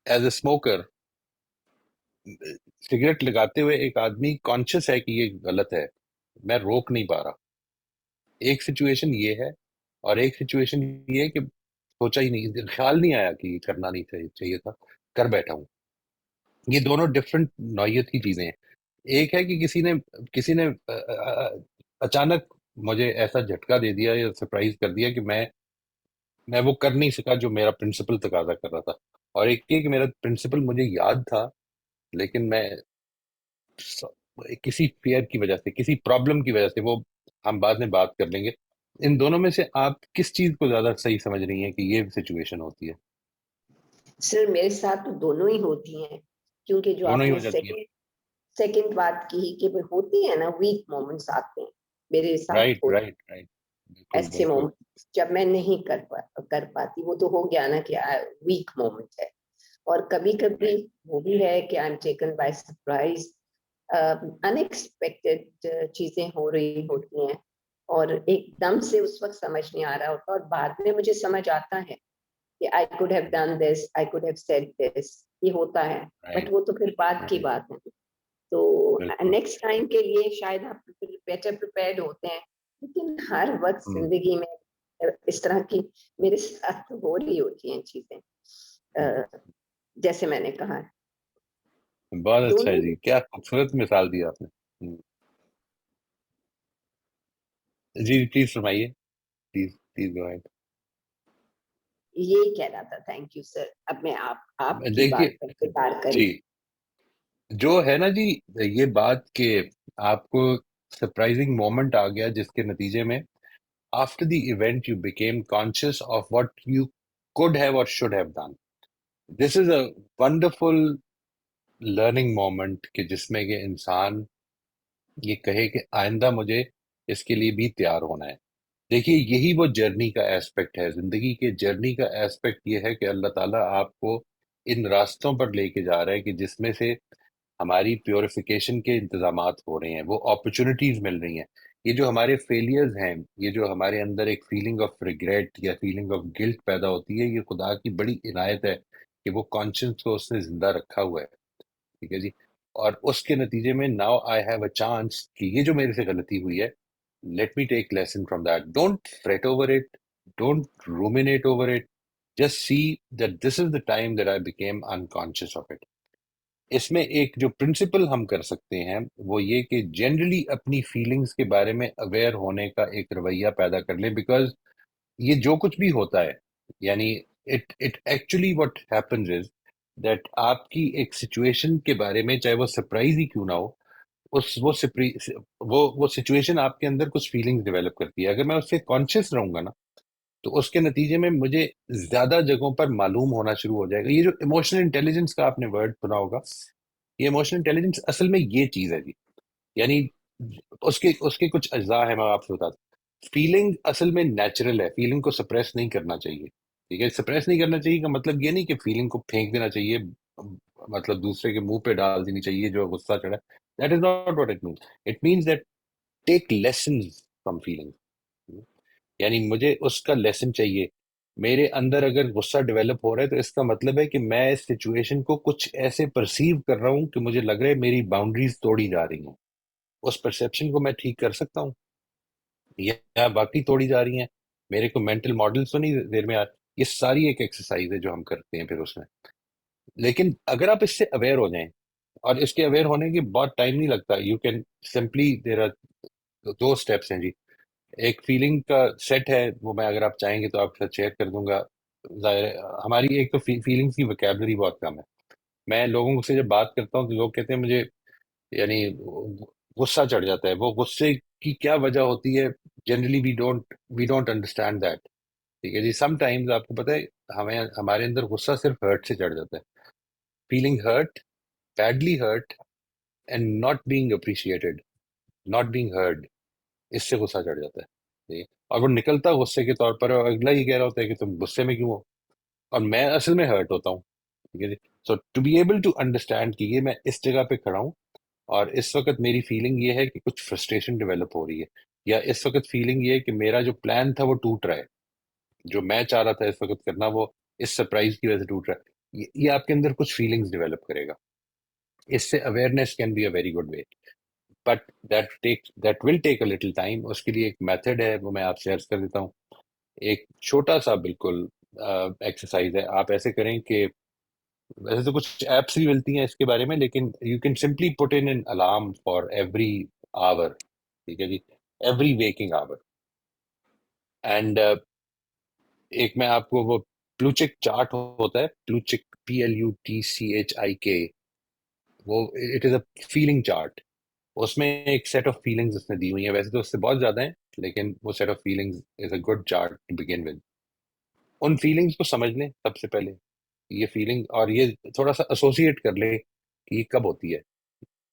एज अ स्मोकर, सिगरेट लगाते हुए एक आदमी कॉन्शियस है कि ये गलत है, मैं रोक नहीं पा रहा। एक सिचुएशन ये है, और एक सिचुएशन ये है कि सोचा ही नहीं, ख्याल नहीं आया कि करना नहीं चाहिए था, कर बैठा हूं। ये दोनों डिफरेंट नौयत की चीजें हैं। एक है कि किसी ने अचानक मुझे ऐसा झटका दे दिया या सरप्राइज कर दिया कि मैं वो कर नहीं सका जो मेरा प्रिंसिपल तकाजा कर रहा था। और एक ये कि मेरा प्रिंसिपल मुझे याद था, लेकिन मैं किसी फेयर की वजह से, किसी प्रॉब्लम की वजह से, वो हम बाद में बात कर लेंगे। इन दोनों में से आप किस चीज को ज्यादा सही समझ रही हैं कि ये सिचुएशन होती है? सर मेरे साथ तो दोनों ही होती हैं, क्योंकि जो दोनों ही आपने हो जाती है। सेकंड बात की कि वो होती है ना, वीक मोमेंट्स आते हैं मेरे साथ, राइट होते राइट राइट, बिल्कुल ऐसे बिल्कुल। मोमेंट जब मैं नहीं कर पाती। वो तो हो गया ना कि वीक मोमेंट है। और कभी कभी राइट वो भी है कि I am taken by surprise, unexpected चीजें हो रही होती हैं, और एकदम से उस वक्त समझ नहीं आ रहा होता, और बाद में मुझे समझ आता है कि I could have done this, I could have said this, ये होता है, बट राइट वो तो फिर बाद की राइट, बात है। तो बिल्कुल। नेक्स्ट टाइम के लिए शायद आप बेटर प्रिपेयर्ड होते हैं, लेकिन हर वक्त हम्म, जिंदगी में इस तरह की मेरे साथ हो रही होती हैं चीजें, जैसे मैंने कहा। बहुत अच्छा है दोनों जी, क्या खूबसूरत मिसाल दी आपने। जी प्लीज फरमाइए, प्लीज प्लीज गो अहेड। यही कह रहा था। Thank you sir. अब मैं आपकी बात देखिए पर विचार जी, करी। जो है ना जी, ये बात के आपको सरप्राइजिंग मोमेंट आ गया जिसके नतीजे में after the event you became conscious of what you could have or should have done. This is a wonderful learning moment कि जिसमें कि इंसान ये कहे कि आइंदा मुझे इसके लिए भी तैयार होना है। देखिए, यही वो जर्नी का एस्पेक्ट है, जिंदगी के जर्नी का एस्पेक्ट ये है कि अल्लाह ताला आपको इन रास्तों पर लेके जा रहा है कि जिसमें से हमारी प्योरिफिकेशन के इंतजामात हो रहे हैं, वो अपॉर्चुनिटीज मिल रही हैं। ये जो हमारे फेलियर्स हैं, ये जो हमारे अंदर एक फीलिंग ऑफ रिग्रेट या फीलिंग ऑफ गिल्ट पैदा होती है, ये खुदा की बड़ी इनायत है कि वो कॉन्शियस को उसने जिंदा रखा हुआ है। ठीक है जी। और उसके नतीजे में now I have a chance कि ये जो मेरे से गलती हुई है, let me take lesson from that. Don't fret over it, don't ruminate over it, just see that this is the time that I became unconscious of it. इसमें एक जो प्रिंसिपल हम कर सकते हैं वो ये कि जनरली अपनी फीलिंग्स के बारे में अवेयर होने का एक रवैया पैदा कर लें, बिकॉज ये जो कुछ भी होता है, यानी it it actually what happens is that आपकी एक सिचुएशन के बारे में, चाहे वो सरप्राइज ही क्यों ना हो, उस वो सिचुएशन आपके अंदर कुछ फीलिंग्स डेवलप करती है। अगर मैं उससे कॉन्शियस रहूंगा ना, तो उसके नतीजे में मुझे ज्यादा जगहों पर मालूम होना शुरू हो जाएगा। ये जो इमोशनल इंटेलिजेंस का आपने वर्ड सुना होगा, ये इमोशनल इंटेलिजेंस असल में ये चीज है जी। यानी उसके उसके कुछ अज्जा है, मैं आपसे बताता हूँ। फीलिंग असल में नेचुरल है, फीलिंग को सप्रेस नहीं करना चाहिए। ठीक है, सप्रेस नहीं करना चाहिए का मतलब ये नहीं कि फीलिंग को फेंक देना चाहिए, मतलब दूसरे के मुंह पे डाल देनी चाहिए जो गुस्सा चढ़ा। That is not what it means. It means that take lesson from feeling. यानी मुझे उसका लेसन चाहिए। मेरे अंदर अगर गुस्सा डेवलप हो रहा है, तो इसका मतलब है कि मैं इस सिचुएशन को कुछ ऐसे परसीव कर रहा हूँ कि मुझे लग रहा है मेरी बाउंड्रीज तोड़ी जा रही हैं। उस परसेप्शन को मैं ठीक कर सकता हूँ, या बाकी तोड़ी जा रही हैं। मेरे को मेंटल मॉडल्स तो नहीं देर में आ। ये सारी एक एक्सरसाइज है जो हम करते हैं फिर उसमें। लेकिन अगर आप इससे अवेयर हो जाएं, और इसके अवेयर होने के बहुत टाइम नहीं लगता, you can simply, there are दो स्टेप्स हैं जी। एक फीलिंग का सेट है, वो मैं अगर आप चाहेंगे तो आपके साथ शेयर कर दूंगा। जाहिर है, हमारी एक तो फीलिंग्स की वोकैबुलरी बहुत कम है। मैं लोगों से जब बात करता हूँ तो लोग कहते हैं मुझे, यानी गुस्सा चढ़ जाता है। वो गुस्से की क्या वजह होती है, generally we don't understand that. ठीक है जी। समटाइम्स आपको पता है, हमें हमारे अंदर गुस्सा सिर्फ हर्ट से चढ़ जाता है। Feeling hurt, badly hurt, and not being appreciated, not being heard, इससे गुस्सा चढ़ जाता है। ठीक है? और वो निकलता गुस्से के तौर पर, और अगला ये कह रहा होता है कि तुम गुस्से में क्यों हो, और मैं असल में हर्ट होता हूँ। ठीक है जी। So to be able to understand कि ये मैं इस जगह पे खड़ा हूँ, और इस वक्त मेरी फीलिंग ये है कि कुछ फ्रस्ट्रेशन डेवलप हो रही है, या इस वक्त फीलिंग ये है कि मेरा जो प्लान था वो टूट रहा है, जो मैं चाह रहा था इस वक्त करना, वो इस सरप्राइज की वजह से टूट रहा है। ये आपके अंदर कुछ फीलिंग्स डेवलप करेगा। इससे awareness can be a very good way, but that will take a little time. उसके लिए एक मेथड है, वो मैं आपसे शेयर कर देता हूँ। एक छोटा सा बिल्कुल एक्सरसाइज है। आप ऐसे करें कि, वैसे तो कुछ एप्स भी मिलती हैं इसके बारे में, लेकिन you can simply put in an alarm for every hour. ठीक है जी, एवरी वेकिंग आवर। एंड एक मैं आपको वो प्लूचिक चार्ट होता है, प्लूचिक, PLUTCHIK, वो it is a feeling chart. उसमें एक सेट ऑफ फीलिंग्स उसने दी हुई है, वैसे तो उससे बहुत ज्यादा है, लेकिन वो set of feelings is a good chart to begin with. उन फीलिंग्स को समझ लें सबसे पहले, ये फीलिंग, और ये थोड़ा सा एसोसिएट कर ले कि ये कब होती है।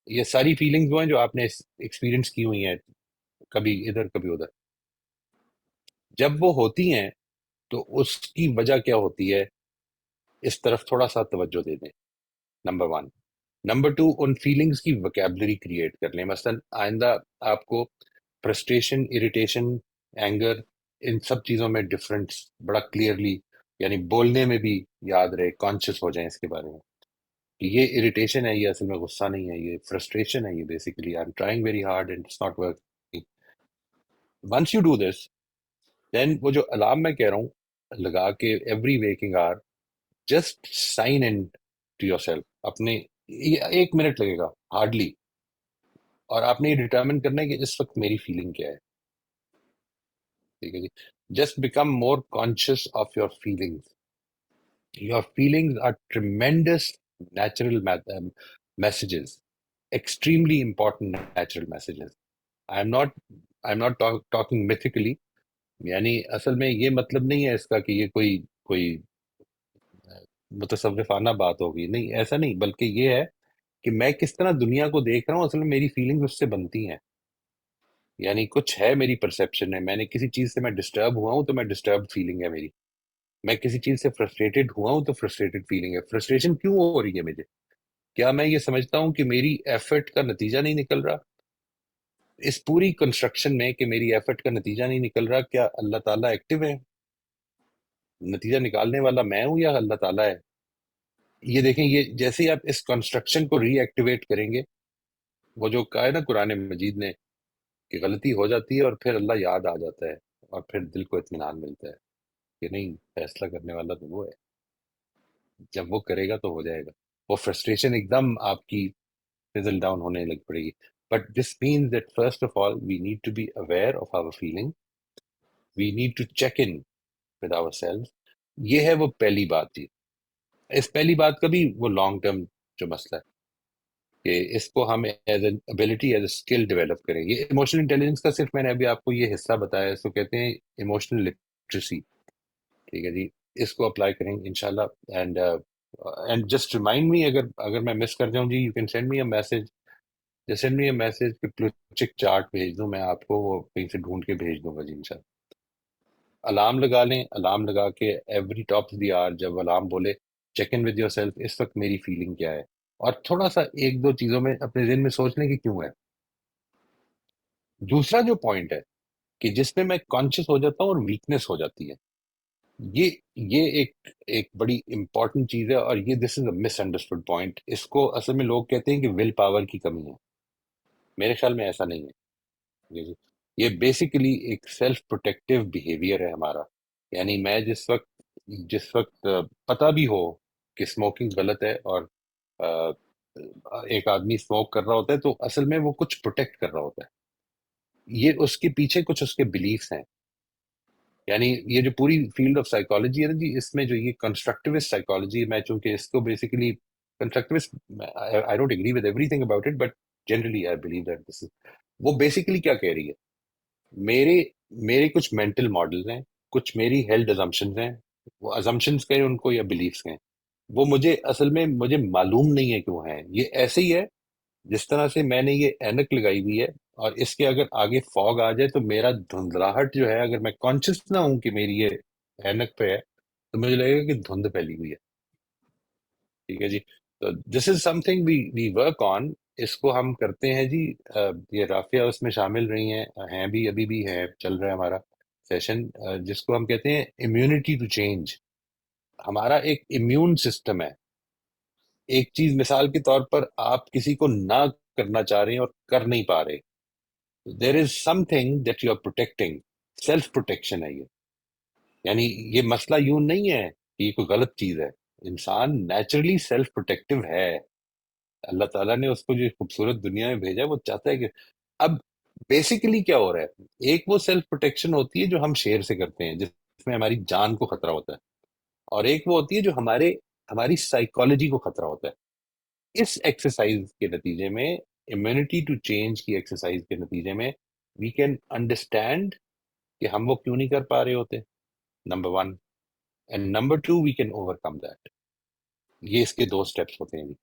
ये सारी फीलिंग्स वो हैं जो आपने एक्सपीरियंस की हुई हैं, कभी इधर कभी उधर। जब वो होती हैं, तो उसकी वजह क्या होती है, इस तरफ थोड़ा सा तवज्जो दे दें, नंबर वन। नंबर टू, उन फीलिंग्स की वोकैबुलरी क्रिएट कर लें। मसलन आइंदा आपको फ्रस्ट्रेशन, इरिटेशन, एंगर, इन सब चीज़ों में डिफरेंस बड़ा क्लियरली, यानी बोलने में भी याद रहे, कॉन्शियस हो जाए इसके बारे में कि ये इरिटेशन है, ये असल में गुस्सा नहीं है, ये फ्रस्ट्रेशन है, ये basically I am trying very hard and it's not working. Once you do this, then वो जो अलार्म मैं कह रहा हूँ लगा के every waking hour, just sign in to yourself अपने, ये 1 मिनट लगेगा हार्डली, और आपने ये डिटरमिन करना है कि इस वक्त मेरी फीलिंग क्या है। ठीक है जी। Just become more conscious of your feelings. Your feelings are tremendous natural messages, extremely important natural messages. I am not I am not talking mythically, यानी असल में ये मतलब नहीं है इसका कि ये कोई कोई मुतसव्विफाना बात होगी, नहीं, ऐसा नहीं, बल्कि ये है कि मैं किस तरह दुनिया को देख रहा हूँ, असल में मेरी फीलिंग्स उससे बनती हैं। यानी कुछ है मेरी परसेप्शन है, मैंने किसी चीज से मैं डिस्टर्ब हुआ हूँ तो मैं डिस्टर्ब फीलिंग है मेरी, मैं किसी चीज से फ्रस्ट्रेटेड हुआ हूँ तो फ्रस्ट्रेटेड फीलिंग है। फ्रस्ट्रेशन क्यों हो रही है मुझे? क्या मैं ये समझता हूँ कि मेरी एफर्ट का नतीजा नहीं निकल रहा? इस पूरी कंस्ट्रक्शन में कि मेरी एफर्ट का नतीजा नहीं निकल रहा, क्या अल्लाह ताला एक्टिव है? नतीजा निकालने वाला मैं हूं या अल्लाह ताला है? ये देखें, ये जैसे ही आप इस कंस्ट्रक्शन को रीएक्टिवेट करेंगे, वो जो कहा है ना कुरान मजीद ने कि गलती हो जाती है और फिर अल्लाह याद आ जाता है और फिर दिल को इत्मीनान मिलता है कि नहीं, फैसला करने वाला तो वो है, जब वो करेगा तो हो जाएगा। वो फ्रस्ट्रेशन एकदम आपकी fizzle down होने लग पड़ेगी। But this means that first of all we need to be aware of our feeling, we need to check in with our self. ये है वो पहली बात थी। इस पहली बात का भी वो लॉन्ग टर्म जो मसला है कि इसको हम as an ability, as a skill develop करें। ये इमोशनल इंटेलिजेंस का सिर्फ मैंने अभी आपको ये हिस्सा बताया, इसको कहते हैं इमोशनल लिटरेसी। ठीक है जी, इसको अप्लाई करेंगे इंशाल्लाह। एंड जस्ट रिमाइंड मी, अगर अगर मैं मिस कर जाऊं जी, you can send me a message, just send me a message कि प्लूचिक चार्ट भेज दूं, मैं आपको वो कहीं से ढूंढ के भेज दूंगा जी इंशाल्लाह। अलार्म लगा लें, अलार्म लगा के every top of the hour जब अलार्म बोले, check in with yourself, इस वक्त मेरी फीलिंग क्या है, और थोड़ा सा एक दो चीजों में अपने दिल में सोच लें कि क्यों है। दूसरा जो पॉइंट है कि जिसमें मैं कॉन्शियस हो जाता हूँ और वीकनेस हो जाती है, ये ये एक एक बड़ी इंपॉर्टेंट चीज है, और ये this is a misunderstood point. इसको असल में लोग कहते हैं कि विल पावर की कमी है, मेरे ख्याल में ऐसा नहीं है। ये बेसिकली एक सेल्फ प्रोटेक्टिव बिहेवियर है हमारा। यानी मैं जिस वक्त पता भी हो कि स्मोकिंग गलत है, और अ, एक आदमी स्मोक कर रहा होता है, तो असल में वो कुछ प्रोटेक्ट कर रहा होता है। ये उसके पीछे कुछ उसके बिलीफ्स हैं। यानी ये जो पूरी फील्ड ऑफ साइकोलॉजी है ना जी, इसमें जो ये कंस्ट्रक्टिविस्ट साइकोलॉजी है, मैं चूंकि इसको basically constructivist, I don't agree with everything about it, but generally I believe that this is, वो बेसिकली क्या कह रही है, मेरे मेरे कुछ मेंटल मॉडल्स हैं, कुछ मेरी हेल्ड अजम्पशंस हैं, वो अजम्पशंस कहें उनको या बिलीफ्स कहें, वो मुझे असल में मुझे मालूम नहीं है क्यों है। ये ऐसे ही है जिस तरह से मैंने ये ऐनक लगाई हुई है, और इसके अगर आगे फॉग आ जाए तो मेरा धुंधलाहट जो है, अगर मैं कॉन्शियस ना हूं कि मेरी ये ऐनक पे है, तो मुझे लगेगा कि धुंध फैली हुई है। ठीक है जी। तो this is something we we work on, इसको हम करते हैं जी। ये राफिया उसमें शामिल रही हैं भी, अभी भी हैं, चल रहा है हमारा सेशन, जिसको हम कहते हैं इम्यूनिटी टू चेंज। हमारा एक इम्यून सिस्टम है। एक चीज मिसाल के तौर पर, आप किसी को ना करना चाह रहे हैं और कर नहीं पा रहे, there is something that you are protecting, self protection है ये। यानी ये मसला यूं नहीं है कि ये कोई गलत चीज है, इंसान नेचुरली सेल्फ प्रोटेक्टिव है। अल्लाह ताला ने उसको जो खूबसूरत दुनिया में भेजा है, वो चाहता है कि अब बेसिकली क्या हो रहा है, एक वो सेल्फ प्रोटेक्शन होती है जो हम शेर से करते हैं जिसमें हमारी जान को खतरा होता है, और एक वो होती है जो हमारी साइकोलॉजी को खतरा होता है। इस एक्सरसाइज के नतीजे में, इम्यूनिटी टू चेंज की एक्सरसाइज के नतीजे में, वी कैन अंडरस्टैंड कि हम वो क्यों नहीं कर पा रहे होते, number one. And number two, we can overcome that. ये इसके दो स्टेप्स होते हैं।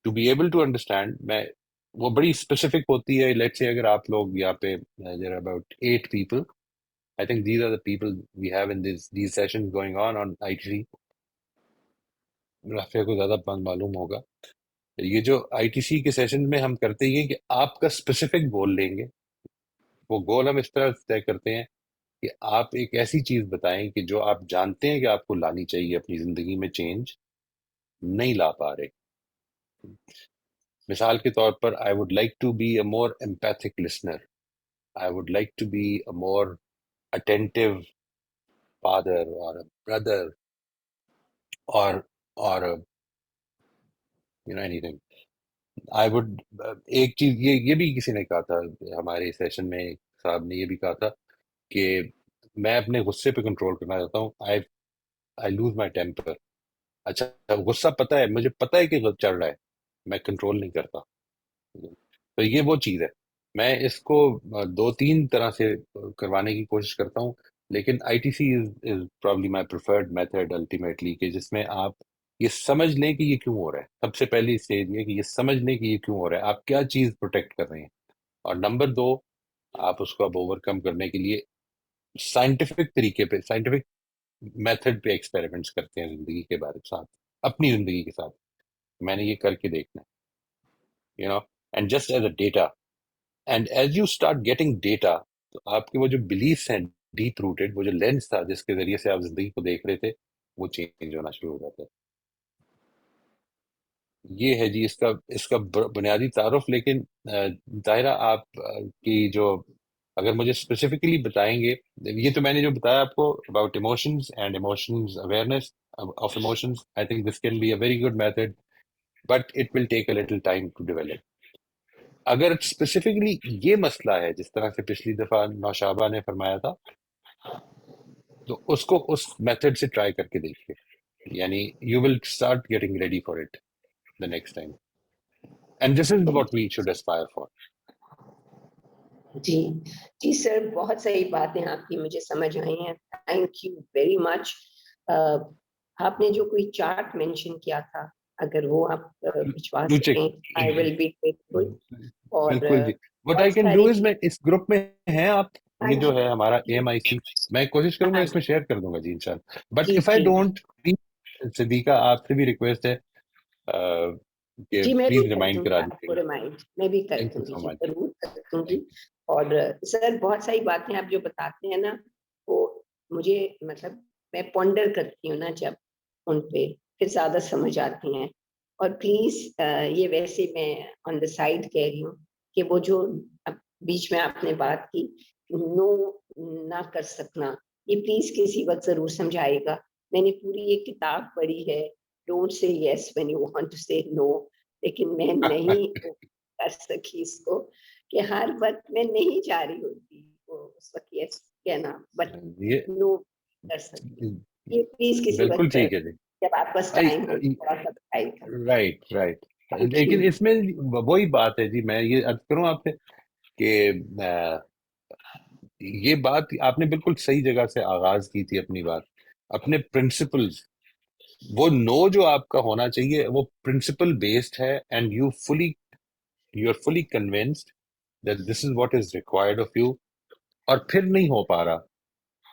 To be able to understand, मैं वो बड़ी स्पेसिफिक होती है। लेट्स से अगर आप लोग यहाँ पे, there about 8 people, I think these are the people we have in this these sessions going on ITC. Rafia को ज्यादा मालूम होगा। ये जो आईटीसी के सेशन में हम करते ही हैं कि आपका स्पेसिफिक गोल लेंगे। वो गोल हम इस तरह तय करते हैं कि आप एक ऐसी चीज बताएं कि जो आप जानते हैं कि आपको लानी चाहिए अपनी जिंदगी में, चेंज नहीं ला पा रहे। मिसाल के तौर पर, I would like to be a more empathic listener, I would like to be a more attentive father और अ ब्रदर, और और you know anything I would. एक चीज ये भी किसी ने कहा था हमारे सेशन में, एक साहब ने ये भी कहा था कि मैं अपने गुस्से पे कंट्रोल करना चाहता हूँ, आई आई लूज माई टेम्पर। अच्छा, गुस्सा पता है, मुझे पता है कि चल रहा है, मैं कंट्रोल नहीं करता। तो ये वो चीज है। मैं इसको दो तीन तरह से करवाने की कोशिश करता हूँ, लेकिन ITC is probably my preferred method ultimately, कि जिसमें आप ये समझ लें कि ये क्यों हो रहा है। सबसे पहली स्टेज ये कि ये समझ लें कि ये क्यों हो रहा है, आप क्या चीज प्रोटेक्ट कर रहे हैं। और नंबर 2, आप उसको अब ओवरकम करने के लिए साइंटिफिक तरीके पे, साइंटिफिक मेथड पे एक्सपेरिमेंट्स करते हैं जिंदगी के बारे साथ, अपनी जिंदगी के साथ। मैंने ये करके देखना है, and just as a data, and as you start getting data, तो आपके वो जो बिलीफ्स हैं डीप रूटेड, वो जो लेंस था जिसके जरिए से आप जिंदगी को देख रहे थे, वो चेंज होना शुरू हो जाता है। ये है जी इसका इसका बुनियादी तारुफ। लेकिन दायरा आप की जो, अगर मुझे स्पेसिफिकली बताएंगे, ये तो मैंने जो बताया आपको about emotions and emotions awareness of emotions, I think this can be a very good method, but it will take a little time to develop. अगर स्पेसिफिकली ये मसला है जिस तरह से पिछली दफा नौशाबा ने फरमाया था, तो उसको उस मेथड से ट्राई करके देखिए, यानी you will start getting ready for it the next time, and this is what we should aspire for. जी जी सर, बहुत सही बातें आपकी मुझे समझ आई हैं। Thank you very much. आपने जो कोई चार्ट मेंशन किया था, अगर वो आप भिजवा डू चेक, सकें, आई विल बी ग्रेटफुल। और बिल्कुल जी। व्हाट आई बहुत कैन डू सारी इज, मैं इस ग्रुप में हैं आप, हाँ ये जो जी, है हमारा AMIC, मैं कोशिश करूंगा हाँ इसमें शेयर कर दूंगा जी इंशाल्लाह। बट जी इफ आई जी डोंट, सिद्दीका आपसे भी रिक्वेस्ट है कि जी, मैं भी प्लीज कर रिमाइंड दूंगी करा आपको दीजिएगा। रिमाइंड, मैं भी कर थैंक यू दूंगी सो जी, मच। जरूर कर दूंगी। थैंक और सर, बहुत सारी बातें आप जो बताते हैं ना, वो मुझे मतलब मैं पॉन्डर करती हूँ ना जब उन पे, फिर ज्यादा समझ आती हैं। और प्लीज, ये वैसे मैं ऑन द साइड कह रही हूँ कि वो जो अब बीच में आपने बात की, नो ना कर सकना, ये प्लीज किसी वक्त जरूर समझाएगा। मैंने पूरी एक किताब पढ़ी है, don't say yes when you want to say no, लेकिन मैं नहीं कर सकी इसको, कि हर वक्त मैं नहीं जा रही होती वो उस वक्त यस कहना, बट ये नो कर सकती। ये प्लीज किसी बिल्कुल वक्त ठीक है जी। जब आपके पास आई, टाइम हो थोड़ा सा बताइएगा। Right right. Thank you. लेकिन इसमें वही बात है जी, मैं ये अर्ज करूं आपसे कि ये बात आपने बिल्कुल सही जगह से आगाज की थी अपनी बात, अपने प्रिंसिपल्स, वो नो जो आपका होना चाहिए वो प्रिंसिपल बेस्ड है, and you are fully convinced that this is what is required of you, और फिर नहीं हो पा रहा।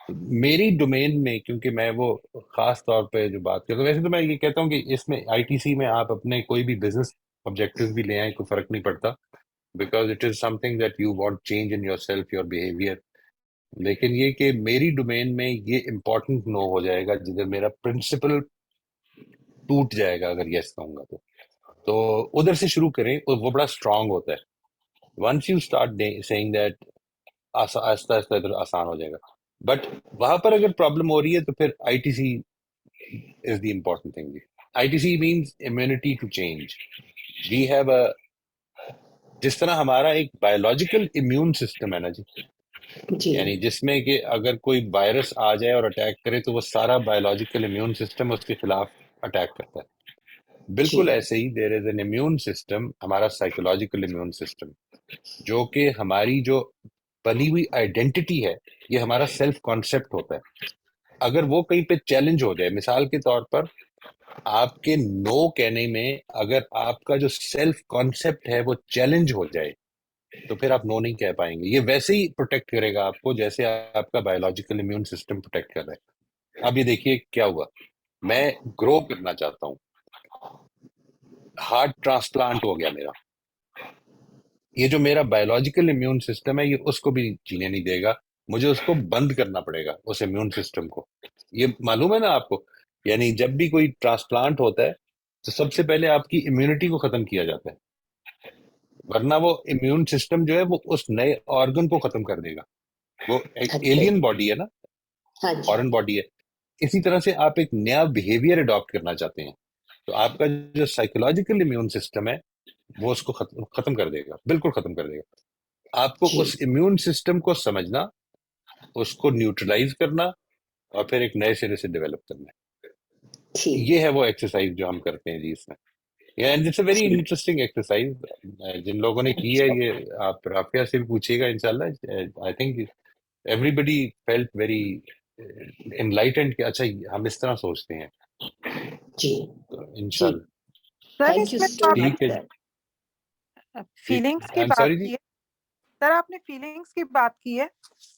मेरी डोमेन में, क्योंकि मैं वो खास तौर पे जो बात करता हूँ, वैसे तो मैं ये कहता हूँ कि इसमें ITC में आप अपने कोई भी बिजनेस ऑब्जेक्टिव भी ले आए, कोई फर्क नहीं पड़ता, because it is something that you want change in your self, your behaviour. लेकिन ये कि मेरी डोमेन में ये इंपॉर्टेंट नो हो जाएगा जिधर मेरा प्रिंसिपल टूट जाएगा अगर यस कहूंगा तो उधर से शुरू करें, और वो बड़ा स्ट्रांग होता है। Once you start saying that, आहिस्ता आहिस्ता इधर आसान हो जाएगा। बट वहां पर अगर प्रॉब्लम हो रही है तो फिर ITC is the important thing. ITC means immunity to change. We have a, जिस तरह हमारा एक बायोलॉजिकल इम्यून सिस्टम है ना जी, जी यानी जिसमें कि अगर कोई वायरस आ जाए और अटैक करे तो वो सारा बायोलॉजिकल इम्यून सिस्टम उसके खिलाफ अटैक करता है, जी बिल्कुल ऐसे ही there is an immune system, हमारा साइकोलॉजिकल इम्यून सिस्टम, जो कि हमारी जो बनी हुई आइडेंटिटी है, ये हमारा सेल्फ कॉन्सेप्ट होता है। अगर वो कहीं पे चैलेंज हो जाए, मिसाल के तौर पर आपके नो कहने में अगर आपका जो सेल्फ कॉन्सेप्ट है वो चैलेंज हो जाए, तो फिर आप नो नहीं कह पाएंगे। ये वैसे ही प्रोटेक्ट करेगा आपको जैसे आपका बायोलॉजिकल इम्यून सिस्टम प्रोटेक्ट कर रहा है। अब ये देखिए क्या हुआ, मैं ग्रो करना चाहता हूँ, हार्ट ट्रांसप्लांट हो गया मेरा, ये जो मेरा बायोलॉजिकल इम्यून सिस्टम है ये उसको भी जीने नहीं देगा, मुझे उसको बंद करना पड़ेगा, उस इम्यून सिस्टम को। ये मालूम है ना आपको, यानी जब भी कोई ट्रांसप्लांट होता है तो सबसे पहले आपकी इम्यूनिटी को खत्म किया जाता है, वरना वो इम्यून सिस्टम जो है वो उस नए ऑर्गन को खत्म कर देगा। वो एक अच्छा, एलियन बॉडी है ना, हाँ जी फॉरेन बॉडी है। इसी तरह से आप एक नया बिहेवियर अडॉप्ट करना चाहते हैं, तो आपका जो साइकोलॉजिकल इम्यून सिस्टम है वो उसको खत्म कर देगा, बिल्कुल खत्म कर देगा। आपको जी उस इम्यून सिस्टम को समझना, उसको न्यूट्रलाइज करना, और फिर एक नए सिरे से डेवलप करना है। ठीक ये है वो एक्सरसाइज जो हम करते हैं जी इसमें। एंड इट्स अ वेरी ठीक। इंटरेस्टिंग एक्सरसाइज, जिन लोगों ने की है अच्छा, ये, आप राफिया से भी पूछिएगा इंशाल्लाह। I think everybody felt very enlightened कि अच्छा हम इस तरह सोचते हैं। जी तो जी इंशाल्लाह। सर थैंक यू इसमें सो आप ठीक है मच सर। फीलिंग्स की आई एम बात सॉरी की जी। है। सर आपने फीलिंग्स की बात की है,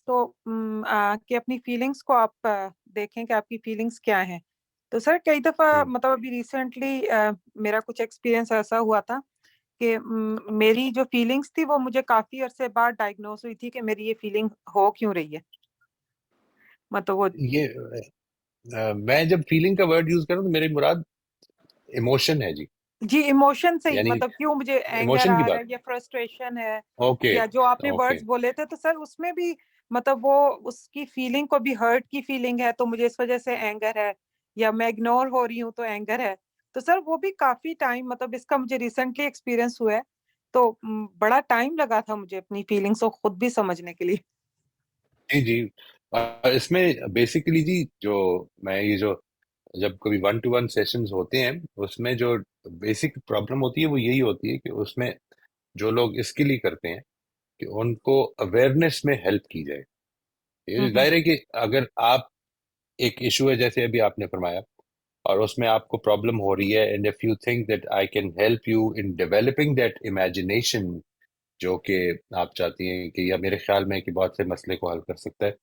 तो कि अपनी फीलिंग्स को आप देखें कि आपकी फीलिंग्स क्या हैं। तो सर कई दफा मतलब अभी रिसेंटली मेरा कुछ एक्सपीरियंस ऐसा हुआ था कि मेरी जो फीलिंग्स थी वो मुझे काफी अरसे बाद डायग्नोस हुई थी कि मेरी ये फीलिंग हो क्यों रही है। मतलब वो ये मैं जब फीलिंग का वर्ड यूज करूं तो मेरी मुराद इमोशन है जी। जी इमोशन से ही, यानी मतलब क्यों मुझे एंगर इमोशन की आ रहा बात। है या फ्रस्ट्रेशन है, ओके या जो आपने ओके। वर्ड्स बोले थे तो सर उसमें भी मतलब वो उसकी फीलिंग को भी हर्ट की फीलिंग है तो मुझे इस वजह से एंगर है, या मैं इग्नोर हो रही हूँ तो एंगर है। तो सर वो भी काफी टाइम, मतलब इसका मुझे रिसेंटली एक्सपीरियंस हुआ है, तो बड़ा टाइम लगा था मुझे अपनी फीलिंग्स को खुद भी समझने के लिए। जी जी। इसमें बेसिकली जी जो मैं ये जो जब कभी 1-to-1 सेशंस होते हैं उसमें जो बेसिक प्रॉब्लम होती है वो यही होती है कि उसमें जो लोग इसके लिए करते हैं कि उनको अवेयरनेस में हेल्प की जाए। ये हम्म जाहिर है कि अगर आप एक इशू है जैसे अभी आपने फरमाया और उसमें आपको प्रॉब्लम हो रही है and if you think that I can help you in developing that imagination जो कि आप चाहती हैं कि या मेरे ख्याल में कि बहुत से मसले को हल कर सकता है,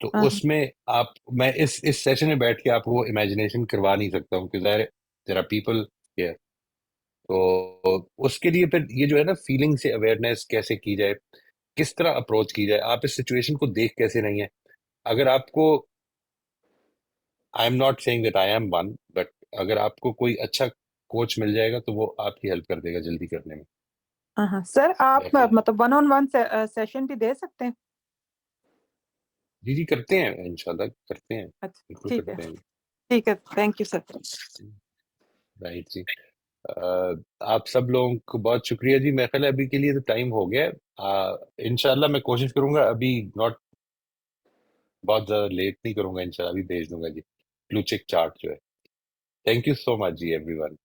तो हाँ उसमें आप मैं इस सेशन में बैठ के आपको वो इमेजिनेशन करवा नहीं सकता हूँ कि ज़ाहिर है देयर आर पीपल हियर। तो उसके लिए फिर ये जो है ना फीलिंग से अवेयरनेस कैसे की जाए, किस तरह अप्रोच की जाए, आप इस सिचुएशन को देख कैसे रही हैं। अगर आपको आई am not saying that I am one but अगर आपको कोई अच्छा कोच मिल जाएगा तो वो आपकी हेल्प कर देगा जल्दी करने में। हाँ सर आप ऐसे है मतलब 1-on-1 सेशन भी दे सकते हैं। जी जी करते हैं इंशाल्लाह करते हैं अच्छा बिल्कुल ठीक है, करते हैं। ठीक है, थैंक यू सर। राइट जी। आप सब लोगों को बहुत शुक्रिया जी। मैं ख्याल है अभी के लिए तो टाइम हो गया है। इंशाल्लाह मैं कोशिश करूंगा अभी नॉट बहुत ज़्यादा लेट नहीं करूंगा, इंशाल्लाह अभी भेज दूंगा जी ब्लू चेक चार्ट जो है। थैंक यू सो मच जी एवरीवन।